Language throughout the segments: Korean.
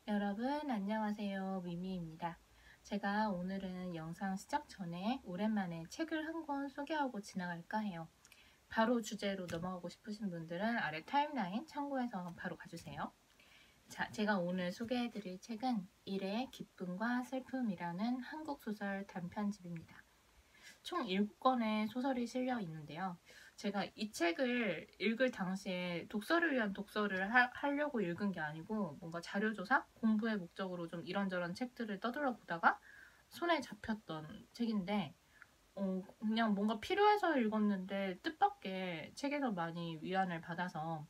여러분 안녕하세요. 미미입니다. 제가 오늘은 영상 시작 전에 오랜만에 책을 한 권 소개하고 지나갈까 해요. 바로 주제로 넘어가고 싶으신 분들은 아래 타임라인 참고해서 바로 가주세요. 자, 제가 오늘 소개해드릴 책은 일의 기쁨과 슬픔이라는 한국소설 단편집입니다. 총 7권의 소설이 실려 있는데요. 제가 이 책을 읽을 당시에 독서를 위한 독서를 하려고 읽은 게 아니고 뭔가 자료조사, 공부의 목적으로 좀 이런저런 책들을 떠들어 보다가 손에 잡혔던 책인데 그냥 뭔가 필요해서 읽었는데 뜻밖의 책에서 많이 위안을 받아서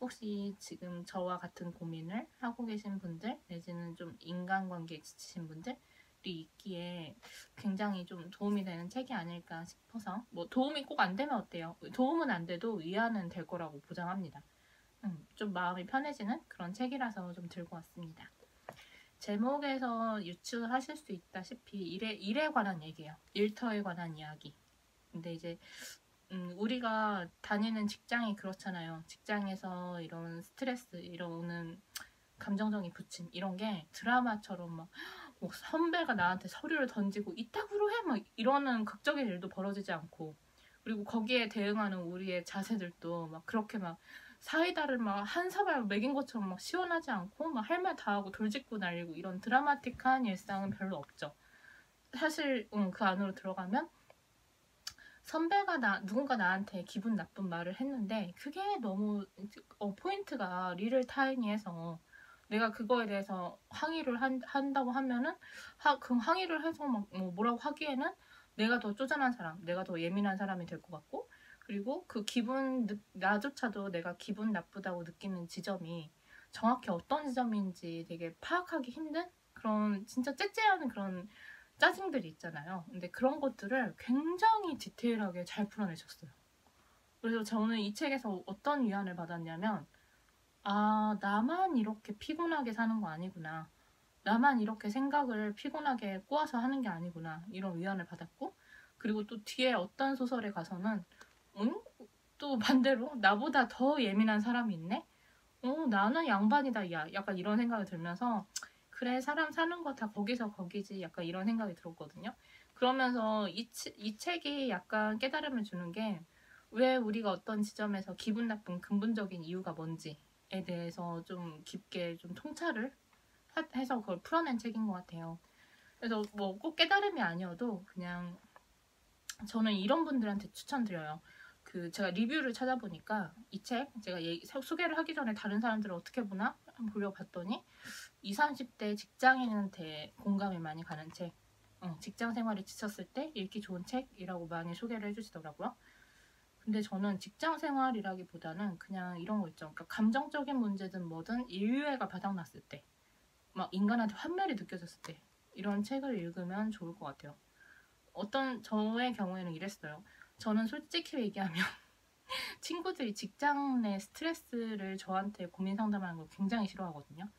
혹시 지금 저와 같은 고민을 하고 계신 분들 내지는 좀 인간관계에 지치신 분들이 있기에 굉장히 좀 도움이 되는 책이 아닐까 싶어서 뭐 도움이 꼭 안 되면 어때요? 도움은 안 돼도 위안은 될 거라고 보장합니다. 좀 마음이 편해지는 그런 책이라서 좀 들고 왔습니다. 제목에서 유추하실 수 있다시피 일에 관한 얘기예요. 일터에 관한 이야기. 근데 이제 우리가 다니는 직장이 그렇잖아요. 직장에서 이런 스트레스, 이런 감정적인 부침 이런 게 드라마처럼 막 선배가 나한테 서류를 던지고 이따구로 해 막 이러는 극적인 일도 벌어지지 않고, 그리고 거기에 대응하는 우리의 자세들도 막 그렇게 막 사이다를 막 한 사발 먹인 것처럼 막 시원하지 않고 막 할 말 다 하고 돌직구 날리고 이런 드라마틱한 일상은 별로 없죠. 사실 그 안으로 들어가면 선배가 누군가 나한테 기분 나쁜 말을 했는데 그게 너무 포인트가 리를 타이니해서 내가 그거에 대해서 항의를 한다고 하면은 그 항의를 해서 막 뭐라고 하기에는 내가 더 쪼잔한 사람, 내가 더 예민한 사람이 될 것 같고, 그리고 그 나조차도 내가 기분 나쁘다고 느끼는 지점이 정확히 어떤 지점인지 되게 파악하기 힘든 그런 진짜 째째하는 그런 짜증들이 있잖아요. 근데 그런 것들을 굉장히 디테일하게 잘 풀어내셨어요. 그래서 저는 이 책에서 어떤 위안을 받았냐면, 아, 나만 이렇게 피곤하게 사는 거 아니구나. 나만 이렇게 생각을 피곤하게 꼬아서 하는 게 아니구나. 이런 위안을 받았고, 그리고 또 뒤에 어떤 소설에 가서는, 또 반대로 나보다 더 예민한 사람이 있네? 나는 양반이다, 야. 약간 이런 생각이 들면서, 그래, 사람 사는 거 다 거기서 거기지. 약간 이런 생각이 들었거든요. 그러면서 이 책이 약간 깨달음을 주는 게, 왜 우리가 어떤 지점에서 기분 나쁜 근본적인 이유가 뭔지에 대해서 좀 깊게 좀 통찰을 해서 그걸 풀어낸 책인 것 같아요. 그래서 뭐 꼭 깨달음이 아니어도 그냥 저는 이런 분들한테 추천드려요. 제가 리뷰를 찾아보니까 이 책 제가 소개를 하기 전에 다른 사람들을 어떻게 보나 한번 보려고 봤더니 20, 30대 직장인한테 공감이 많이 가는 책, 직장 생활에 지쳤을 때 읽기 좋은 책이라고 많이 소개를 해주시더라고요. 근데 저는 직장 생활이라기보다는 그냥 이런 거 있죠. 그러니까 감정적인 문제든 뭐든 인류애가 바닥났을 때, 막 인간한테 환멸이 느껴졌을 때 이런 책을 읽으면 좋을 것 같아요. 저의 경우에는 이랬어요. 저는 솔직히 얘기하면 친구들이 직장 내 스트레스를 저한테 고민 상담하는 걸 굉장히 싫어하거든요.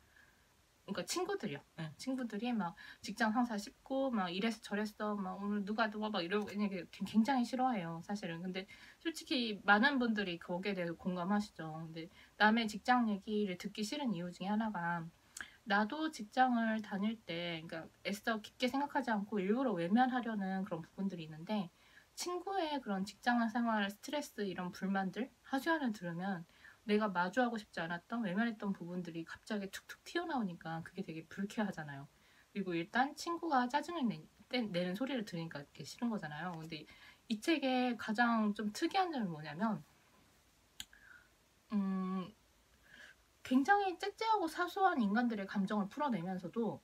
그러니까 친구들이요. 네, 친구들이 막 직장 상사 씹고 막 이래서 저랬어 막 오늘 누가 막 이러고 굉장히 싫어해요, 사실은. 근데 솔직히 많은 분들이 거기에 대해서 공감하시죠. 근데 남의 직장 얘기를 듣기 싫은 이유 중에 하나가, 나도 직장을 다닐 때 그러니까 애써 깊게 생각하지 않고 일부러 외면하려는 그런 부분들이 있는데, 친구의 그런 직장 생활 스트레스 이런 불만들 하소연을 들으면 내가 마주하고 싶지 않았던 외면했던 부분들이 갑자기 툭툭 튀어나오니까 그게 되게 불쾌하잖아요. 그리고 일단 친구가 짜증을 내는 소리를 들으니까 그게 싫은 거잖아요. 근데 이 책의 가장 좀 특이한 점이 뭐냐면, 음, 굉장히 째째하고 사소한 인간들의 감정을 풀어내면서도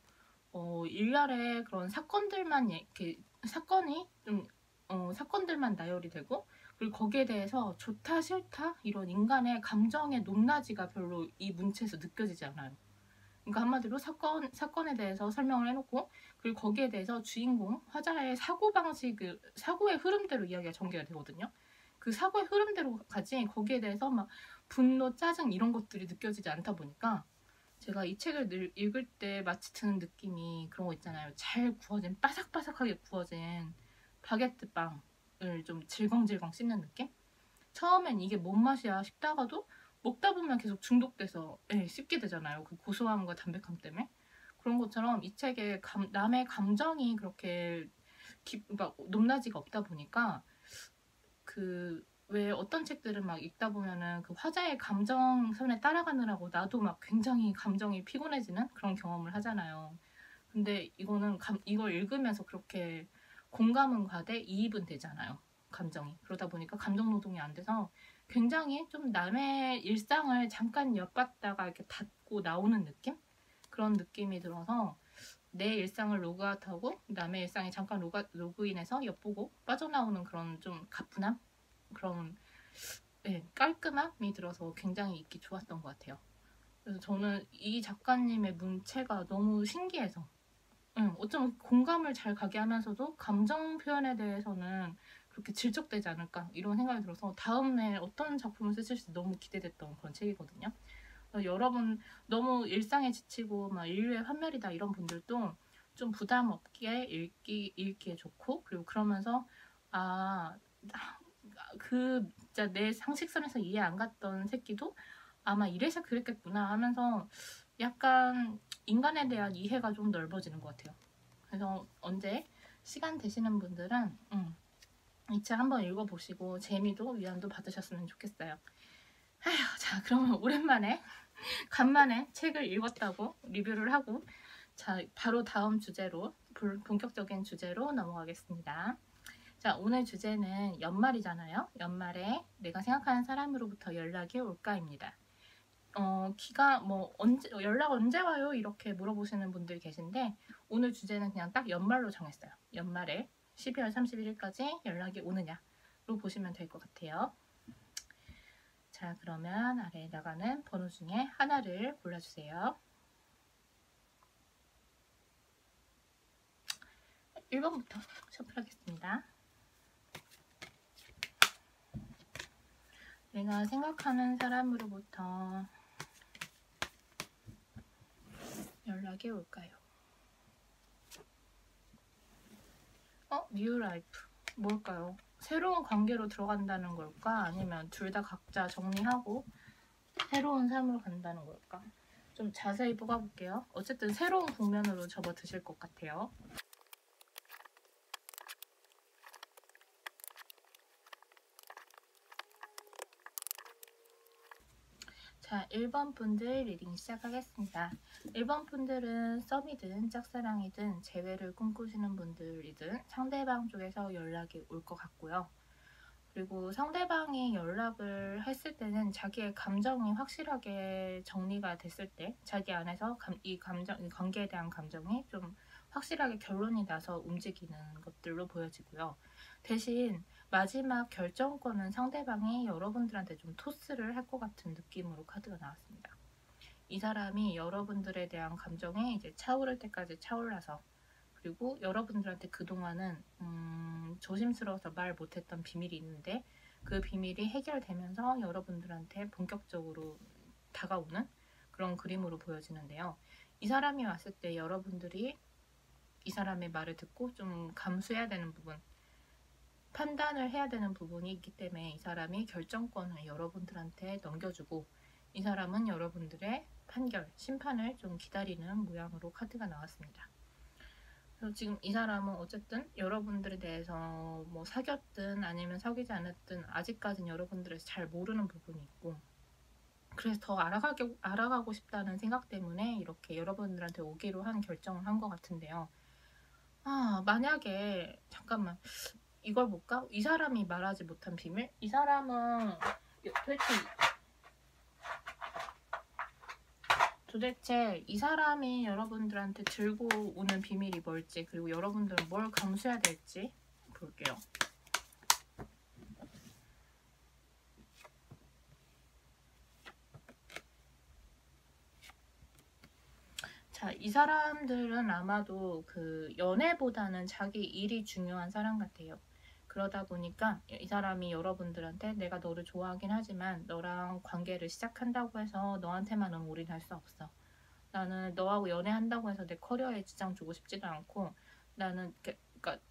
일날의 그런 사건들만 이렇게 사건이 좀 사건들만 나열이 되고, 그리고 거기에 대해서 좋다 싫다 이런 인간의 감정의 높낮이가 별로 이 문체에서 느껴지지 않아요. 그러니까 한마디로 사건에 대해서 설명을 해놓고, 그리고 거기에 대해서 주인공 화자의 사고의 흐름대로 이야기가 전개가 되거든요. 그 사고의 흐름대로 가지 거기에 대해서 막 분노, 짜증 이런 것들이 느껴지지 않다 보니까, 제가 이 책을 늘 읽을 때 마치 드는 느낌이 그런 거 있잖아요. 잘 구워진, 바삭바삭하게 구워진 바게트 빵을 좀 질겅질겅 씹는 느낌? 처음엔 이게 뭔 맛이야 싶다가도 먹다 보면 계속 중독돼서 씹게 되잖아요. 그 고소함과 담백함 때문에. 그런 것처럼 이 책에 남의 감정이 그렇게 막 높낮이가 없다 보니까 왜 어떤 책들은 막 읽다 보면은 그 화자의 감정선에 따라가느라고 나도 막 굉장히 감정이 피곤해지는 그런 경험을 하잖아요. 근데 이거는 이걸 읽으면서 그렇게 공감은 가되 이입은 되잖아요. 감정이. 그러다 보니까 감정 노동이 안 돼서 굉장히 좀 남의 일상을 잠깐 엿봤다가 이렇게 닫고 나오는 느낌? 그런 느낌이 들어서 내 일상을 로그아웃하고 남의 일상에 잠깐 로그인해서 엿보고 빠져나오는 그런 좀 가뿐함? 그런 깔끔함이 들어서 굉장히 읽기 좋았던 것 같아요. 그래서 저는 이 작가님의 문체가 너무 신기해서 어쩌면 공감을 잘 가게 하면서도 감정 표현에 대해서는 그렇게 질적되지 않을까 이런 생각이 들어서 다음에 어떤 작품을 쓰실지 너무 기대됐던 그런 책이거든요. 여러분 너무 일상에 지치고 막 인류의 환멸이다 이런 분들도 좀 부담 없게 읽기에 좋고, 그리고 그러면서 진짜 내 상식선에서 이해 안 갔던 새끼도 아마 이래서 그랬겠구나 하면서 약간 인간에 대한 이해가 좀 넓어지는 것 같아요. 그래서 언제 시간 되시는 분들은 이 책 한번 읽어보시고 재미도 위안도 받으셨으면 좋겠어요. 아휴, 자, 그러면 오랜만에 간만에 책을 읽었다고 리뷰를 하고, 자, 바로 다음 주제로, 본격적인 주제로 넘어가겠습니다. 자, 오늘 주제는 연말이잖아요. 연말에 내가 생각하는 사람으로부터 연락이 올까입니다. 연락 언제 와요? 이렇게 물어보시는 분들이 계신데, 오늘 주제는 그냥 딱 연말로 정했어요. 연말에 12월 31일까지 연락이 오느냐로 보시면 될 것 같아요. 자, 그러면 아래에 나가는 번호 중에 하나를 골라주세요. 1번부터 셔플하겠습니다. 내가 생각하는 사람으로부터 연락이 올까요? 뉴 라이프. 뭘까요? 새로운 관계로 들어간다는 걸까? 아니면 둘 다 각자 정리하고 새로운 삶으로 간다는 걸까? 좀 자세히 뽑아볼게요. 어쨌든 새로운 국면으로 접어드실 것 같아요. 자, 1번 분들 리딩 시작하겠습니다. 1번 분들은 썸이든 짝사랑이든 재회를 꿈꾸시는 분들이든 상대방 쪽에서 연락이 올 것 같고요. 그리고 상대방이 연락을 했을 때는 자기의 감정이 확실하게 정리가 됐을 때, 자기 안에서 이 관계에 대한 감정이 좀 확실하게 결론이 나서 움직이는 것들로 보여지고요. 대신 마지막 결정권은 상대방이 여러분들한테 좀 토스를 할 것 같은 느낌으로 카드가 나왔습니다. 이 사람이 여러분들에 대한 감정이 이제 차오를 때까지 차올라서, 그리고 여러분들한테 그동안은 조심스러워서 말 못했던 비밀이 있는데 그 비밀이 해결되면서 여러분들한테 본격적으로 다가오는 그런 그림으로 보여지는데요. 이 사람이 왔을 때 여러분들이 이 사람의 말을 듣고 좀 감수해야 되는 부분, 판단을 해야 되는 부분이 있기 때문에 이 사람이 결정권을 여러분들한테 넘겨주고, 이 사람은 여러분들의 판결, 심판을 좀 기다리는 모양으로 카드가 나왔습니다. 그래서 지금 이 사람은 어쨌든 여러분들에 대해서 뭐 사귀었든 아니면 사귀지 않았든 아직까지는 여러분들을 잘 모르는 부분이 있고, 그래서 더 알아가고 싶다는 생각 때문에 이렇게 여러분들한테 오기로 한 결정을 한 것 같은데요. 만약에 잠깐만 이걸 볼까? 이 사람이 말하지 못한 비밀? 이 사람은 도대체 이 사람이 여러분들한테 들고 오는 비밀이 뭘지, 그리고 여러분들은 뭘 감수해야 될지 볼게요. 자, 이 사람들은 아마도 그 연애보다는 자기 일이 중요한 사람 같아요. 그러다 보니까 이 사람이 여러분들한테 내가 너를 좋아하긴 하지만 너랑 관계를 시작한다고 해서 너한테만은 올인할 수 없어. 나는 너하고 연애한다고 해서 내 커리어에 지장 주고 싶지도 않고, 나는 그러니까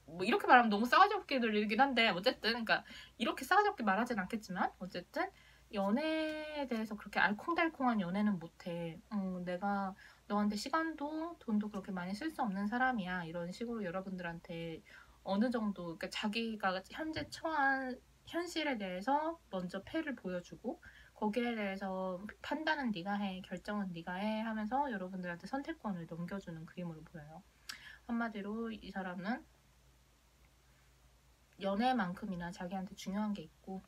뭐 이렇게 말하면 너무 싸가지 없게 들리긴 한데, 어쨌든 그러니까 이렇게 싸가지 없게 말하진 않겠지만 어쨌든 연애에 대해서 그렇게 알콩달콩한 연애는 못해. 내가 너한테 시간도 돈도 그렇게 많이 쓸 수 없는 사람이야. 이런 식으로 여러분들한테 어느 정도 그러니까 자기가 현재 처한 현실에 대해서 먼저 패를 보여주고 거기에 대해서 판단은 네가 해, 결정은 네가 해 하면서 여러분들한테 선택권을 넘겨주는 그림으로 보여요. 한마디로 이 사람은 연애만큼이나 자기한테 중요한 게 있고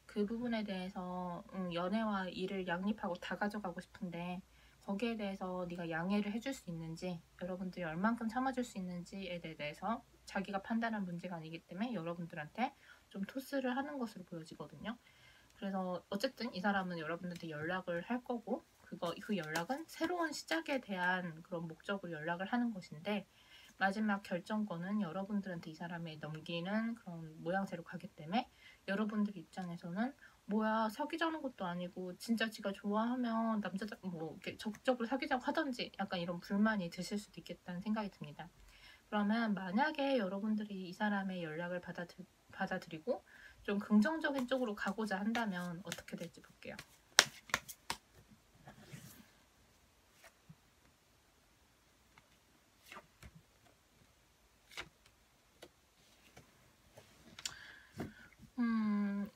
그 부분에 대해서 연애와 일을 양립하고 다 가져가고 싶은데 거기에 대해서 네가 양해를 해줄 수 있는지 여러분들이 얼만큼 참아줄 수 있는지에 대해서 자기가 판단한 문제가 아니기 때문에 여러분들한테 좀 토스를 하는 것으로 보여지거든요. 그래서 어쨌든 이 사람은 여러분들한테 연락을 할 거고 그 연락은 새로운 시작에 대한 그런 목적으로 연락을 하는 것인데 마지막 결정권은 여러분들한테 이 사람이 넘기는 그런 모양새로 가기 때문에 여러분들 입장에서는 뭐야 사귀자는 것도 아니고 진짜 지가 좋아하면 남자자 뭐 이렇게 적극적으로 사귀자고 하던지 약간 이런 불만이 드실 수도 있겠다는 생각이 듭니다. 그러면 만약에 여러분들이 이 사람의 연락을 받아들이고 좀 긍정적인 쪽으로 가고자 한다면 어떻게 될지 볼게요.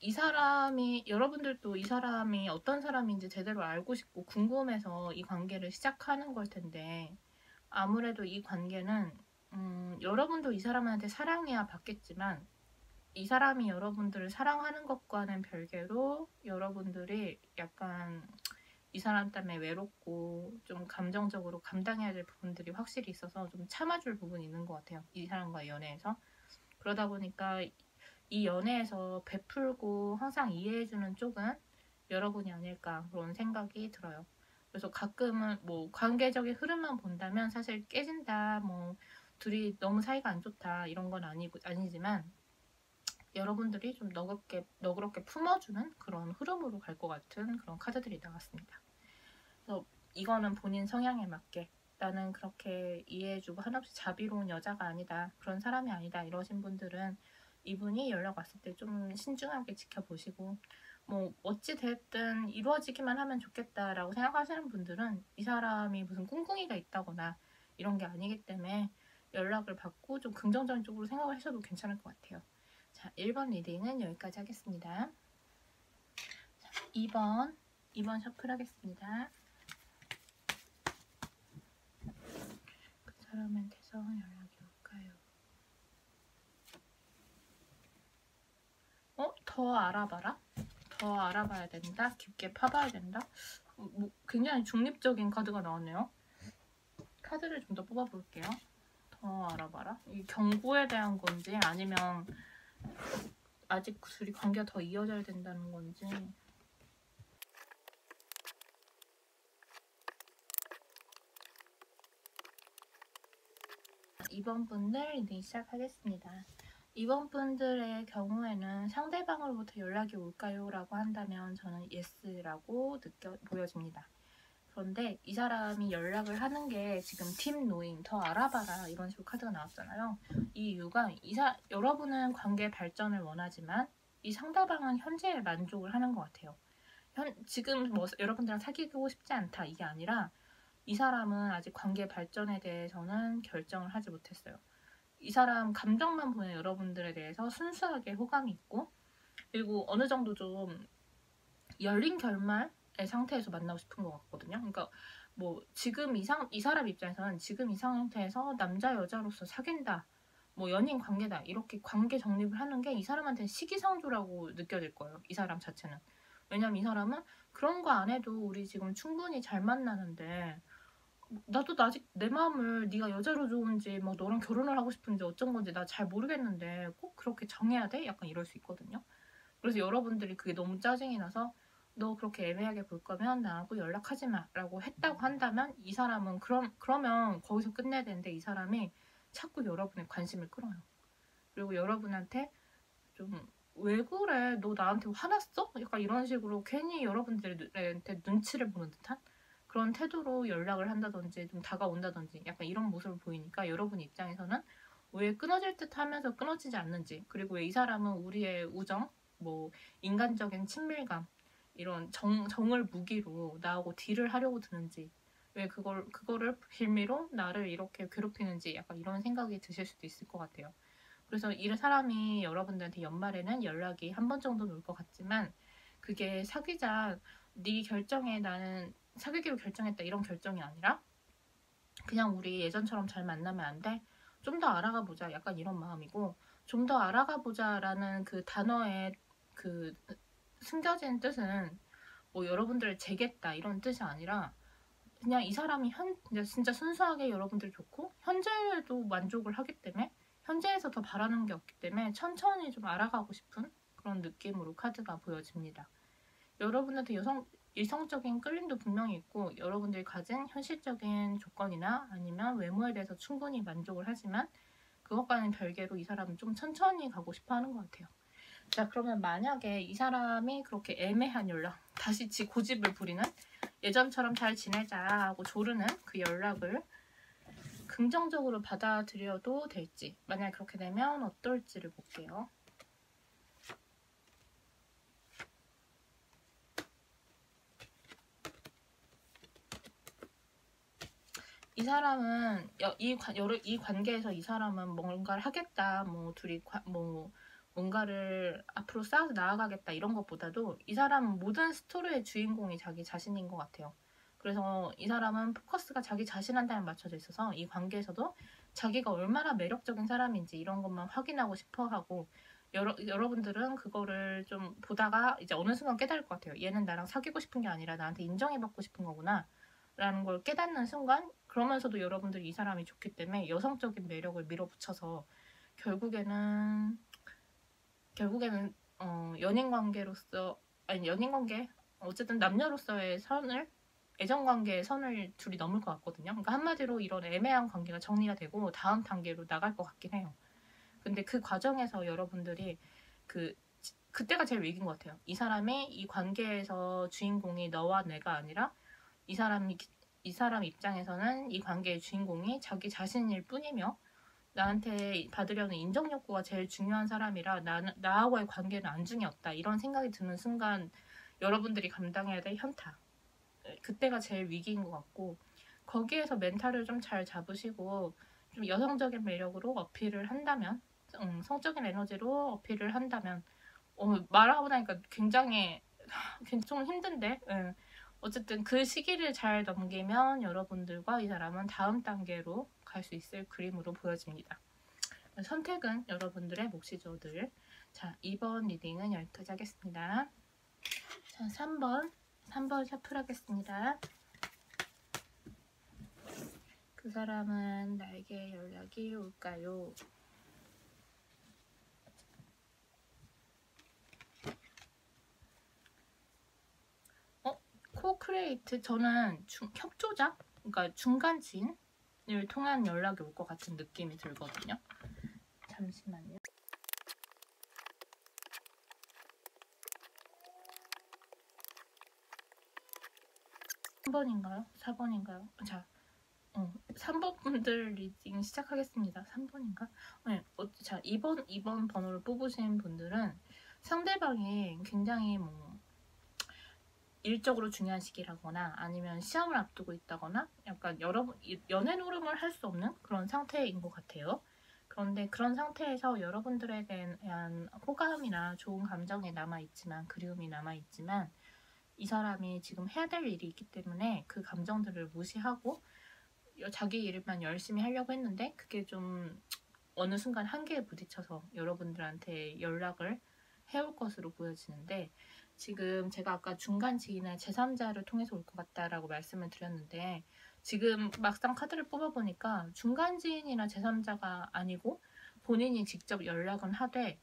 이 사람이 여러분들도 이 사람이 어떤 사람인지 제대로 알고 싶고 궁금해서 이 관계를 시작하는 걸 텐데 아무래도 이 관계는 여러분도 이 사람한테 사랑해야 받겠지만 이 사람이 여러분들을 사랑하는 것과는 별개로 여러분들이 약간 이 사람 때문에 외롭고 좀 감정적으로 감당해야 될 부분들이 확실히 있어서 좀 참아줄 부분이 있는 것 같아요. 이 사람과의 연애에서. 그러다 보니까 이 연애에서 베풀고 항상 이해해주는 쪽은 여러분이 아닐까 그런 생각이 들어요. 그래서 가끔은 뭐 관계적인 흐름만 본다면 사실 깨진다, 뭐 둘이 너무 사이가 안 좋다 이런 건 아니지만 여러분들이 좀 너그럽게 품어주는 그런 흐름으로 갈 것 같은 그런 카드들이 나왔습니다. 그래서 이거는 본인 성향에 맞게 나는 그렇게 이해해주고 한없이 자비로운 여자가 아니다. 그런 사람이 아니다. 이러신 분들은 이분이 연락 왔을 때 좀 신중하게 지켜보시고 뭐 어찌 됐든 이루어지기만 하면 좋겠다라고 생각하시는 분들은 이 사람이 무슨 꿍꿍이가 있다거나 이런 게 아니기 때문에 연락을 받고 좀 긍정적인 쪽으로 생각을 하셔도 괜찮을 것 같아요. 자, 1번 리딩은 여기까지 하겠습니다. 자, 2번 셔플 하겠습니다. 그 사람한테서 연락이 올까요? 더 알아봐라? 더 알아봐야 된다? 깊게 파봐야 된다? 뭐 굉장히 중립적인 카드가 나왔네요. 카드를 좀 더 뽑아볼게요. 더 알아봐라? 이 경고에 대한 건지 아니면 아직 둘이 관계가 더 이어져야 된다는 건지. 이번 분들 리딩 시작하겠습니다. 이번 분들의 경우에는 상대방으로부터 연락이 올까요? 라고 한다면 저는 yes라고 보여집니다. 그런데 이 사람이 연락을 하는 게 지금 팀 노임, 더 알아봐라 이런 식으로 카드가 나왔잖아요. 이 이유가 여러분은 관계 발전을 원하지만 이 상대방은 현재에 만족을 하는 것 같아요. 지금 뭐 여러분들이랑 사귀고 싶지 않다 이게 아니라 이 사람은 아직 관계 발전에 대해서는 결정을 하지 못했어요. 이 사람 감정만 보는 여러분들에 대해서 순수하게 호감이 있고 그리고 어느 정도 좀 열린 결말의 상태에서 만나고 싶은 것 같거든요. 그러니까 뭐 지금 이 사람 입장에서는 지금 이 상태에서 남자 여자로서 사귄다, 뭐 연인 관계다 이렇게 관계 정립을 하는 게 이 사람한테는 시기상조라고 느껴질 거예요. 이 사람 자체는. 왜냐면 이 사람은 그런 거 안 해도 우리 지금 충분히 잘 만나는데 나도 아직 내 마음을 네가 여자로 좋은지 뭐 너랑 결혼을 하고 싶은지 어쩐 건지 나 잘 모르겠는데 꼭 그렇게 정해야 돼? 약간 이럴 수 있거든요. 그래서 여러분들이 그게 너무 짜증이 나서 너 그렇게 애매하게 볼 거면 나하고 연락하지 마 라고 했다고 한다면 이 사람은 그러면 거기서 끝내야 되는데 이 사람이 자꾸 여러분의 관심을 끌어요. 그리고 여러분한테 좀 왜 그래? 너 나한테 화났어? 약간 이런 식으로 괜히 여러분들한테 눈치를 보는 듯한 그런 태도로 연락을 한다든지 좀 다가온다든지 약간 이런 모습을 보이니까 여러분 입장에서는 왜 끊어질 듯 하면서 끊어지지 않는지 그리고 왜 이 사람은 우리의 우정 뭐 인간적인 친밀감 이런 정을 무기로 나하고 딜을 하려고 드는지, 왜 그거를 빌미로 나를 이렇게 괴롭히는지 약간 이런 생각이 드실 수도 있을 것 같아요. 그래서 이 사람이 여러분들한테 연말에는 연락이 한 번 정도는 올 것 같지만, 그게 사귀자, 네 결정에 나는 사귀기로 결정했다 이런 결정이 아니라 그냥 우리 예전처럼 잘 만나면 안 돼? 좀 더 알아가 보자 약간 이런 마음이고, 좀 더 알아가 보자라는 그 단어의 그 숨겨진 뜻은 뭐 여러분들을 재겠다 이런 뜻이 아니라, 그냥 이 사람이 진짜 순수하게 여러분들 좋고 현재에도 만족을 하기 때문에, 현재에서 더 바라는 게 없기 때문에 천천히 좀 알아가고 싶은 그런 느낌으로 카드가 보여집니다. 여러분한테 이성적인 끌림도 분명히 있고, 여러분들이 가진 현실적인 조건이나 아니면 외모에 대해서 충분히 만족을 하지만, 그것과는 별개로 이 사람은 좀 천천히 가고 싶어 하는 것 같아요. 자, 그러면 만약에 이 사람이 그렇게 애매한 연락, 다시 고집을 부리는, 예전처럼 잘 지내자 하고 조르는 그 연락을 긍정적으로 받아들여도 될지, 만약 그렇게 되면 어떨지를 볼게요. 이 사람은 이 관계에서 이 사람은 뭔가를 하겠다, 뭐 둘이 뭔가를 앞으로 쌓아서 나아가겠다 이런 것보다도 이 사람은 모든 스토리의 주인공이 자기 자신인 것 같아요. 그래서 이 사람은 포커스가 자기 자신한테 맞춰져 있어서 이 관계에서도 자기가 얼마나 매력적인 사람인지 이런 것만 확인하고 싶어 하고, 여러분들은 그거를 좀 보다가 이제 어느 순간 깨달을 것 같아요. 얘는 나랑 사귀고 싶은 게 아니라 나한테 인정해받고 싶은 거구나 라는 걸 깨닫는 순간, 그러면서도 여러분들이 이 사람이 좋기 때문에 여성적인 매력을 밀어붙여서 결국에는 연인 관계로서, 아니 연인 관계, 어쨌든 남녀로서의 선을, 애정 관계의 선을 둘이 넘을 것 같거든요. 그러니까 한마디로 이런 애매한 관계가 정리가 되고 다음 단계로 나갈 것 같긴 해요. 근데 그 과정에서 여러분들이 그때가 제일 위기인 것 같아요. 이 사람이 이 관계에서 주인공이 너와 내가 아니라, 이 사람 입장에서는 이 관계의 주인공이 자기 자신일 뿐이며, 나한테 받으려는 인정 욕구가 제일 중요한 사람이라 나하고의 관계는 안중에 없다 이런 생각이 드는 순간, 여러분들이 감당해야 될 현타, 그때가 제일 위기인 것 같고, 거기에서 멘탈을 좀 잘 잡으시고 좀 여성적인 매력으로 어필을 한다면, 성적인 에너지로 어필을 한다면, 말하고 나니까 굉장히 좀 힘든데, 어쨌든 그 시기를 잘 넘기면 여러분들과 이 사람은 다음 단계로 갈 수 있을 그림으로 보여집니다. 선택은 여러분들의 몫이죠, 늘. 자, 2번 리딩은 여기까지 하겠습니다. 자, 3번 셔플 하겠습니다. 그 사람은 나에게 연락이 올까요? 코크레이트, 저는 협조자? 그러니까 중간 지인을 통한 연락이 올 것 같은 느낌이 들거든요. 잠시만요. 3번인가요? 4번인가요? 자, 3번 분들 리딩 시작하겠습니다. 3번인가? 네, 자, 2번 번호를 뽑으신 분들은 상대방이 굉장히 일적으로 중요한 시기라거나 아니면 시험을 앞두고 있다거나 약간 연애 노름을 할 수 없는 그런 상태인 것 같아요. 그런데 그런 상태에서 여러분들에 대한 호감이나 좋은 감정이 남아있지만, 그리움이 남아있지만, 이 사람이 지금 해야 될 일이 있기 때문에 그 감정들을 무시하고 자기 일만 열심히 하려고 했는데, 그게 좀 어느 순간 한계에 부딪혀서 여러분들한테 연락을 해올 것으로 보여지는데, 지금 제가 아까 중간 지인의 제3자를 통해서 올 것 같다라고 말씀을 드렸는데, 지금 막상 카드를 뽑아보니까 중간 지인이나 제3자가 아니고 본인이 직접 연락은 하되,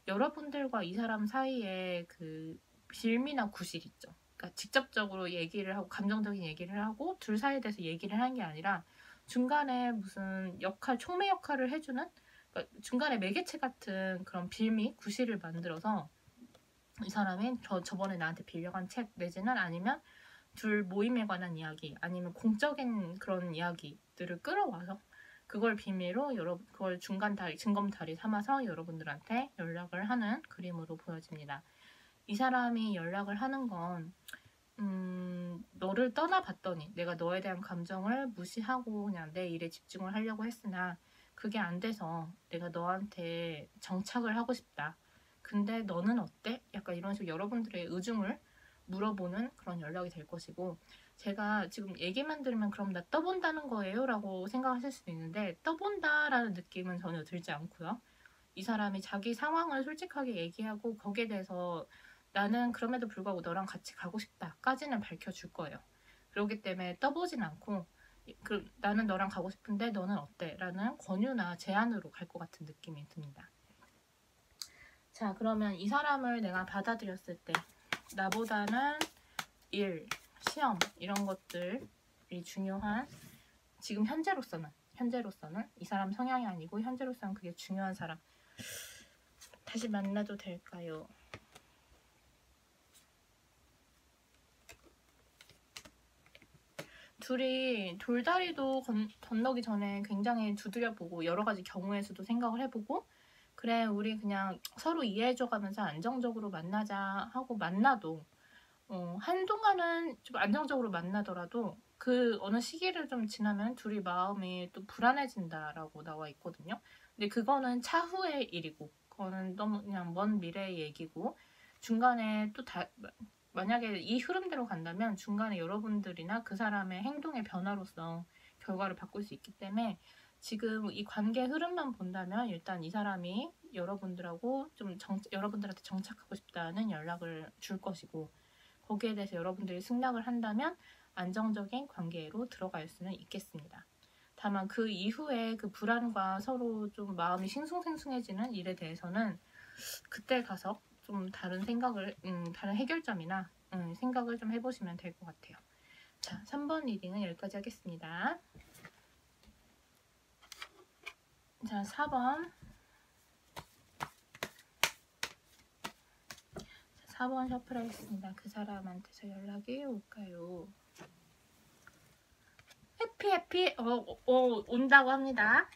여러분들과 이 사람 사이에 그 빌미나 구실 있죠. 그러니까 직접적으로 얘기를 하고 감정적인 얘기를 하고 둘 사이에 대해서 얘기를 하는 게 아니라, 중간에 무슨 촉매 역할을 해주는, 그러니까 중간에 매개체 같은 그런 빌미, 구실을 만들어서 이 사람이 저번에 나한테 빌려간 책, 내지는 아니면 둘 모임에 관한 이야기, 아니면 공적인 그런 이야기들을 끌어와서 그걸 비밀로 그걸 증검다리 삼아서 여러분들한테 연락을 하는 그림으로 보여집니다. 이 사람이 연락을 하는 건 너를 떠나봤더니 내가 너에 대한 감정을 무시하고 그냥 내 일에 집중을 하려고 했으나 그게 안 돼서 내가 너한테 정착을 하고 싶다. 근데 너는 어때? 약간 이런 식으로 여러분들의 의중을 물어보는 그런 연락이 될 것이고, 제가 지금 얘기만 들으면 그럼 나 떠본다는 거예요? 라고 생각하실 수도 있는데, 떠본다라는 느낌은 전혀 들지 않고요. 이 사람이 자기 상황을 솔직하게 얘기하고 거기에 대해서 나는 그럼에도 불구하고 너랑 같이 가고 싶다까지는 밝혀줄 거예요. 그렇기 때문에 떠보진 않고 나는 너랑 가고 싶은데 너는 어때? 라는 권유나 제안으로 갈 것 같은 느낌이 듭니다. 자, 그러면 이 사람을 내가 받아들였을 때 나보다는 일, 시험 이런 것들이 중요한, 지금 현재로서는 이 사람 성향이 아니고 현재로서는 그게 중요한 사람, 다시 만나도 될까요? 둘이 돌다리도 건너기 전에 굉장히 두드려보고 여러 가지 경우에서도 생각을 해보고, 그래 우리 그냥 서로 이해해줘가면서 안정적으로 만나자 하고 만나도 한동안은 좀 안정적으로 만나더라도 그 어느 시기를 좀 지나면 둘이 마음이 또 불안해진다라고 나와 있거든요. 근데 그거는 차후의 일이고 그거는 너무 그냥 먼 미래의 얘기고, 중간에 또 만약에 이 흐름대로 간다면 중간에 여러분들이나 그 사람의 행동의 변화로서 결과를 바꿀 수 있기 때문에 지금 이 관계 흐름만 본다면 일단 이 사람이 여러분들하고 좀 여러분들한테 정착하고 싶다는 연락을 줄 것이고, 거기에 대해서 여러분들이 승낙을 한다면 안정적인 관계로 들어갈 수는 있겠습니다. 다만 그 이후에 그 불안과 서로 좀 마음이 싱숭생숭해지는 일에 대해서는 그때 가서 좀 다른 생각을, 다른 해결점이나 생각을 좀 해보시면 될 것 같아요. 자, 3번 리딩은 여기까지 하겠습니다. 자, 4번. 4번 셔플하겠습니다. 그 사람한테서 연락이 올까요? 해피 온다고 합니다.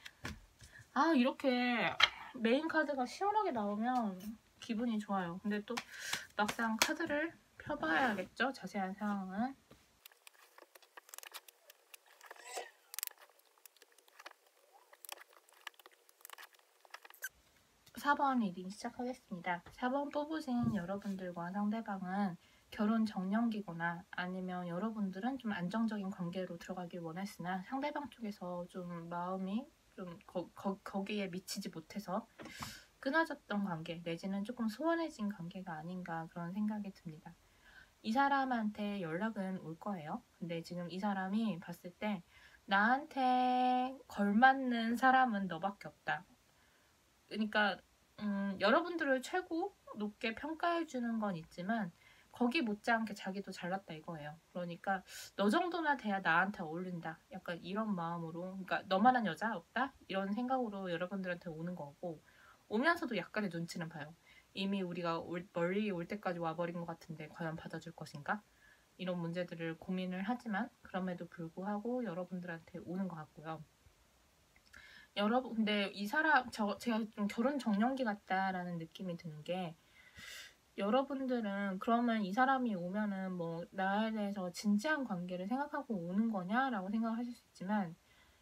아, 이렇게 메인 카드가 시원하게 나오면 기분이 좋아요. 근데 또 막상 카드를 펴봐야겠죠? 자세한 상황은. 4번 리딩 시작하겠습니다. 4번 뽑으신 여러분들과 상대방은 결혼 정년기거나 아니면 여러분들은 좀 안정적인 관계로 들어가길 원했으나 상대방 쪽에서 좀 마음이 좀 거기에 미치지 못해서 끊어졌던 관계 내지는 조금 소원해진 관계가 아닌가 그런 생각이 듭니다. 이 사람한테 연락은 올 거예요. 근데 지금 이 사람이 봤을 때 나한테 걸맞는 사람은 너밖에 없다. 그러니까 여러분들을 최고 높게 평가해주는 건 있지만 거기 못지않게 자기도 잘났다 이거예요. 그러니까 너 정도나 돼야 나한테 어울린다. 약간 이런 마음으로, 그러니까 너만한 여자 없다? 이런 생각으로 여러분들한테 오는 거고, 오면서도 약간의 눈치는 봐요. 이미 우리가 멀리 올 때까지 와버린 것 같은데 과연 받아줄 것인가? 이런 문제들을 고민을 하지만 그럼에도 불구하고 여러분들한테 오는 것 같고요. 여러분, 근데 이 사람, 제가 좀 결혼 정년기 같다라는 느낌이 드는 게, 여러분들은 그러면 이 사람이 오면은 뭐 나에 대해서 진지한 관계를 생각하고 오는 거냐라고 생각하실 수 있지만,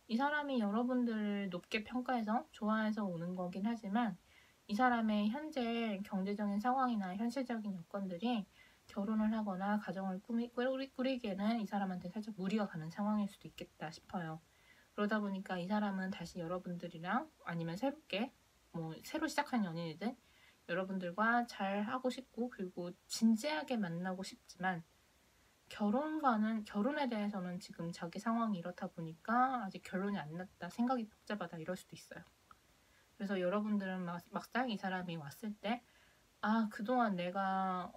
이 사람이 여러분들을 높게 평가해서 좋아해서 오는 거긴 하지만 이 사람의 현재 경제적인 상황이나 현실적인 여건들이 결혼을 하거나 가정을 꾸리기에는 이 사람한테 살짝 무리가 가는 상황일 수도 있겠다 싶어요. 그러다 보니까 이 사람은 다시 여러분들이랑 아니면 새롭게 새로 시작한 연인이든 여러분들과 잘 하고 싶고 그리고 진지하게 만나고 싶지만 결혼에 대해서는 지금 자기 상황이 이렇다 보니까 아직 결론이 안 났다, 생각이 복잡하다 이럴 수도 있어요. 그래서 여러분들은 막상 이 사람이 왔을 때 그동안 내가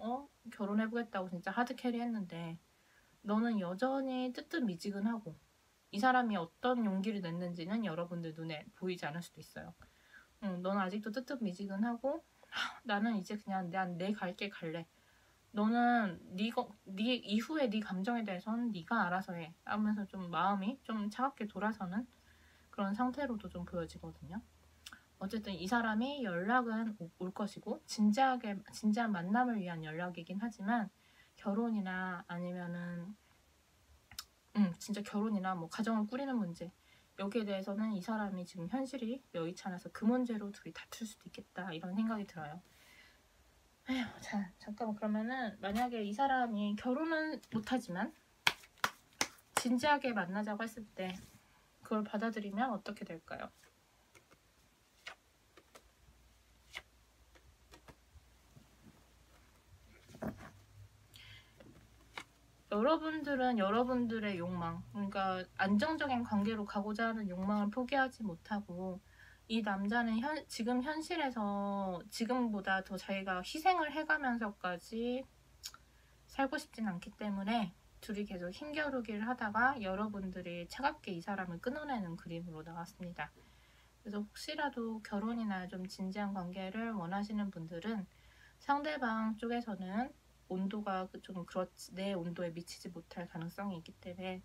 결혼해보겠다고 진짜 하드캐리 했는데 너는 여전히 뜨뜻미지근하고 이 사람이 어떤 용기를 냈는지는 여러분들 눈에 보이지 않을 수도 있어요. 너는 아직도 뜨뜻미지근하고 나는 이제 그냥 내 갈 길 갈래. 너는 네 이후에 네 감정에 대해서는 네가 알아서 해 하면서 좀 마음이 좀 차갑게 돌아서는 그런 상태로도 좀 보여지거든요. 어쨌든 이 사람이 연락은 올 것이고 진지한 만남을 위한 연락이긴 하지만 결혼이나 아니면은 진짜 결혼이나 뭐 가정을 꾸리는 문제 여기에 대해서는 이 사람이 지금 현실이 여의치 않아서 그 문제로 둘이 다툴 수도 있겠다 이런 생각이 들어요. 에휴, 자 잠깐만 그러면은 만약에 이 사람이 결혼은 못하지만 진지하게 만나자고 했을 때 그걸 받아들이면 어떻게 될까요? 여러분들은 여러분들의 욕망, 그러니까 안정적인 관계로 가고자 하는 욕망을 포기하지 못하고 이 남자는 지금 현실에서 지금보다 더 자기가 희생을 해가면서까지 살고 싶진 않기 때문에 둘이 계속 힘겨루기를 하다가 여러분들이 차갑게 이 사람을 끊어내는 그림으로 나왔습니다. 그래서 혹시라도 결혼이나 좀 진지한 관계를 원하시는 분들은 상대방 쪽에서는 온도가 좀 그렇지 내 온도에 미치지 못할 가능성이 있기 때문에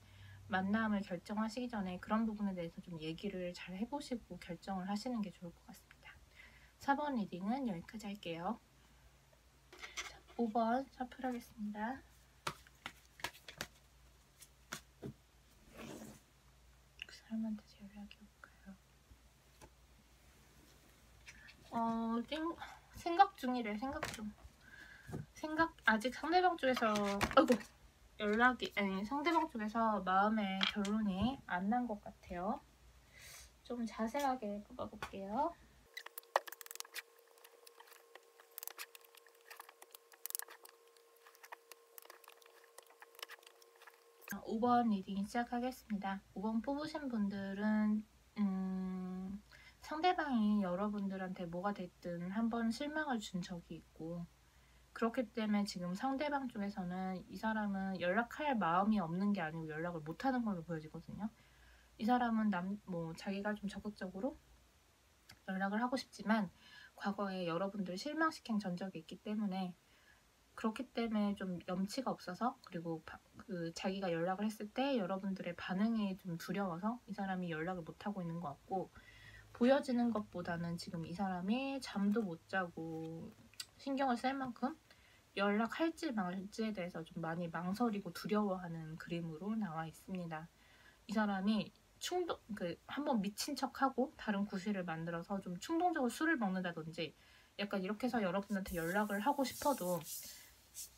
만남을 결정하시기 전에 그런 부분에 대해서 좀 얘기를 잘 해보시고 결정을 하시는 게 좋을 것 같습니다. 4번 리딩은 여기까지 할게요. 자, 5번 셔플하겠습니다. 그 사람한테 연락이 올까요? 생각 중이래. 아직 상대방 쪽에서 상대방 쪽에서 마음의 결론이 안 난 것 같아요. 좀 자세하게 뽑아볼게요. 5번 리딩 시작하겠습니다. 5번 뽑으신 분들은 상대방이 여러분들한테 뭐가 됐든 한번 실망을 준 적이 있고 그렇기 때문에 지금 상대방 쪽에서는 이 사람은 연락할 마음이 없는 게 아니고 연락을 못하는 걸로 보여지거든요. 이 사람은 자기가 좀 적극적으로 연락을 하고 싶지만 과거에 여러분들을 실망시킨 전적이 있기 때문에 그렇기 때문에 좀 염치가 없어서 그리고 자기가 연락을 했을 때 여러분들의 반응이 좀 두려워서 이 사람이 연락을 못하고 있는 것 같고 보여지는 것보다는 지금 이 사람이 잠도 못 자고 신경을 쓸 만큼 연락할지 말지에 대해서 좀 많이 망설이고 두려워하는 그림으로 나와 있습니다. 이 사람이 한번 미친 척하고 다른 구실을 만들어서 좀 충동적으로 술을 먹는다든지 약간 이렇게 해서 여러분한테 연락을 하고 싶어도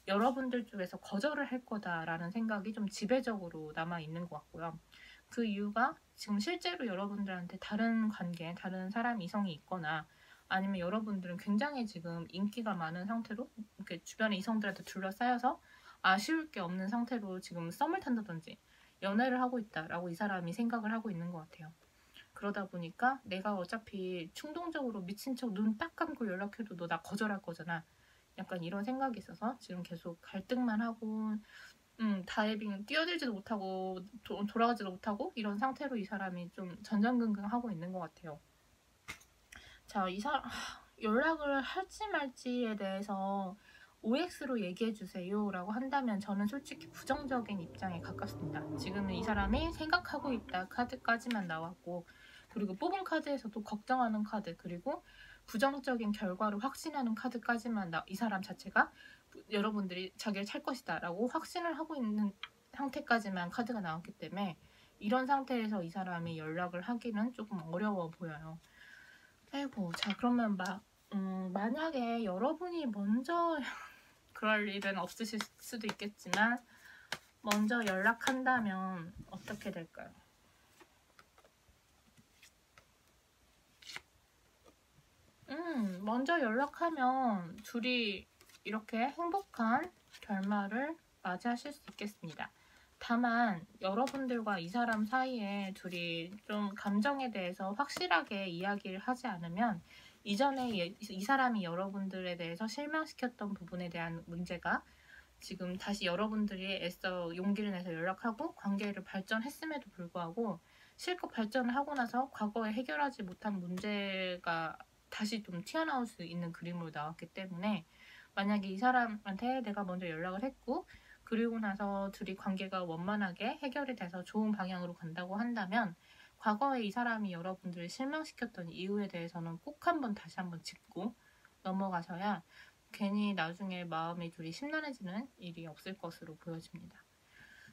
여러분들 쪽에서 거절을 할 거다라는 생각이 좀 지배적으로 남아 있는 것 같고요. 그 이유가 지금 실제로 여러분들한테 다른 관계, 다른 사람 이성이 있거나 아니면 여러분들은 굉장히 지금 인기가 많은 상태로 이렇게 주변에 이성들한테 둘러싸여서 아쉬울 게 없는 상태로 지금 썸을 탄다든지 연애를 하고 있다라고 이 사람이 생각을 하고 있는 것 같아요. 그러다 보니까 내가 어차피 충동적으로 미친 척 눈 딱 감고 연락해도 너 나 거절할 거잖아. 약간 이런 생각이 있어서 지금 계속 갈등만 하고 다이빙 뛰어들지도 못하고 돌아가지도 못하고 이런 상태로 이 사람이 좀 전전긍긍하고 있는 것 같아요. 자, 연락을 할지 말지에 대해서 OX로 얘기해주세요 라고 한다면 저는 솔직히 부정적인 입장에 가깝습니다. 지금은 이 사람이 생각하고 있다 카드까지만 나왔고 그리고 뽑은 카드에서도 걱정하는 카드 그리고 부정적인 결과를 확신하는 카드까지만 이 사람 자체가 여러분들이 자기를 찰 것이다 라고 확신을 하고 있는 상태까지만 카드가 나왔기 때문에 이런 상태에서 이 사람이 연락을 하기는 조금 어려워 보여요. 아이고, 자 그러면 만약에 여러분이 먼저 그럴 일은 없으실 수도 있겠지만 먼저 연락한다면 어떻게 될까요? 먼저 연락하면 둘이 이렇게 행복한 결말을 맞이하실 수 있겠습니다. 다만 여러분들과 이 사람 사이에 둘이 좀 감정에 대해서 확실하게 이야기를 하지 않으면 이전에 이 사람이 여러분들에 대해서 실망시켰던 부분에 대한 문제가 지금 다시 여러분들이 애써 용기를 내서 연락하고 관계를 발전했음에도 불구하고 실컷 발전을 하고 나서 과거에 해결하지 못한 문제가 다시 좀 튀어나올 수 있는 그림으로 나왔기 때문에 만약에 이 사람한테 내가 먼저 연락을 했고 그리고 나서 둘이 관계가 원만하게 해결이 돼서 좋은 방향으로 간다고 한다면 과거에 이 사람이 여러분들을 실망시켰던 이유에 대해서는 꼭 다시 한번 짚고 넘어가셔야 괜히 나중에 마음이 둘이 심란해지는 일이 없을 것으로 보여집니다.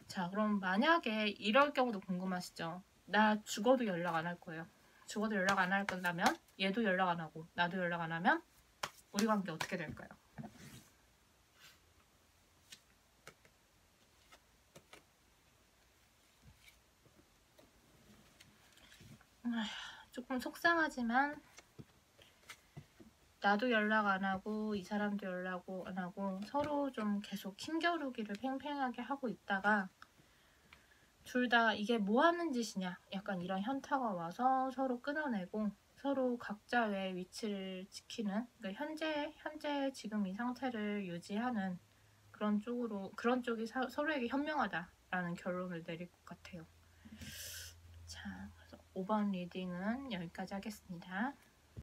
자, 그럼 만약에 이럴 경우도 궁금하시죠? 나 죽어도 연락 안 할 거예요. 죽어도 연락 안 할 건다면 얘도 연락 안 하고 나도 연락 안 하면 우리 관계 어떻게 될까요? 조금 속상하지만 나도 연락 안 하고 이 사람도 연락 안 하고 서로 좀 계속 힘겨루기를 팽팽하게 하고 있다가 둘 다 이게 뭐 하는 짓이냐 약간 이런 현타가 와서 서로 끊어내고 서로 각자의 위치를 지키는, 그러니까 현재 지금 이 상태를 유지하는 그런 쪽이 서로에게 현명하다라는 결론을 내릴 것 같아요. 자, 그래서 5번 리딩은 여기까지 하겠습니다.